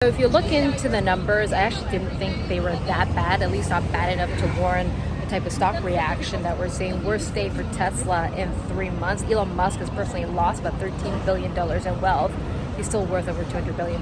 So if you look into the numbers, I actually didn't think they were that bad, at least not bad enough to warrant the type of stock reaction that we're seeing. Worst day for Tesla in 3 months. Elon Musk has personally lost about $13 billion in wealth. He's still worth over $200 billion,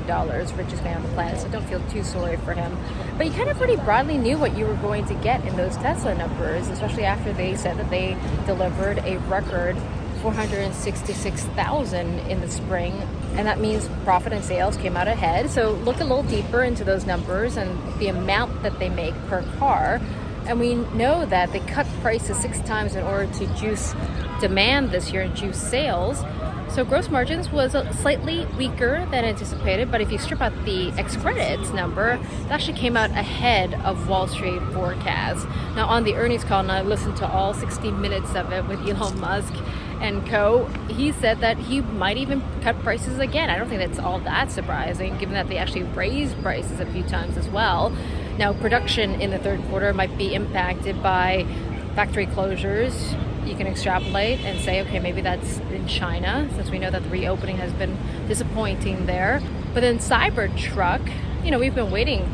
richest man on the planet, so don't feel too sorry for him. But you kind of pretty broadly knew what you were going to get in those Tesla numbers, especially after they said that they delivered a record 466,000 in the spring, and that means profit and sales came out ahead. So look a little deeper into those numbers and the amount that they make per car, and we know that they cut prices 6 times in order to juice demand this year and juice sales. So gross margins was slightly weaker than anticipated, but if you strip out the ex-credits number, it actually came out ahead of Wall Street forecasts. Now on the earnings call, and I listened to all 60 minutes of it with Elon Musk and co, he said that he might even cut prices again. I don't think that's all that surprising, given that they actually raised prices a few times as well. Now production in the third quarter might be impacted by factory closures. You can extrapolate and say, okay, maybe that's in China, since we know that the reopening has been disappointing there. But then Cybertruck, we've been waiting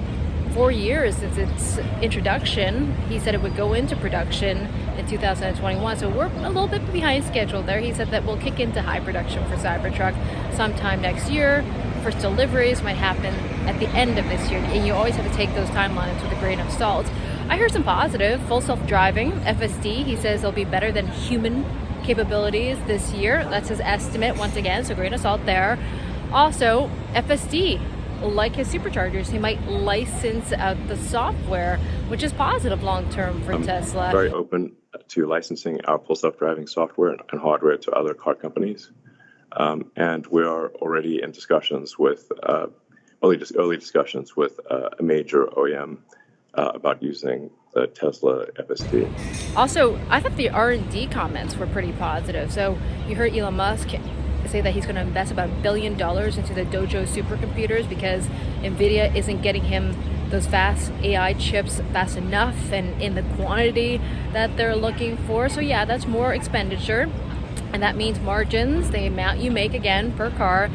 4 years since its introduction. He said it would go into production in 2021, so we're a little bit behind schedule there. He said that we'll kick into high production for Cybertruck sometime next year. First deliveries might happen at the end of this year, and you always have to take those timelines with a grain of salt. I heard some positive. Full self-driving, FSD, he says it'll be better than human capabilities this year. That's his estimate once again, so grain of salt there. Also, FSD, like his superchargers, he might license out the software, which is positive long-term for Tesla. Very open to licensing our full self-driving software and hardware to other car companies. And we are already in discussions with, early discussions with a major OEM about using the Tesla FSD. Also, I thought the R&D comments were pretty positive. So you heard Elon Musk say that he's going to invest about $1 billion into the Dojo supercomputers because NVIDIA isn't getting him those fast AI chips fast enough and in the quantity that they're looking for. So yeah, that's more expenditure. And that means margins, the amount you make again per car,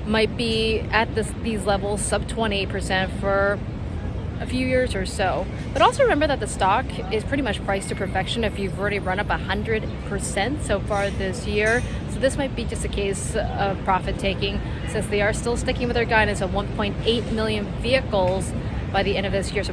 might be at these levels, sub 28% for a few years or so. But also remember that the stock is pretty much priced to perfection if you've already run up 100% so far this year. So this might be just a case of profit taking, since they are still sticking with their guidance of 1.8 million vehicles by the end of this year. So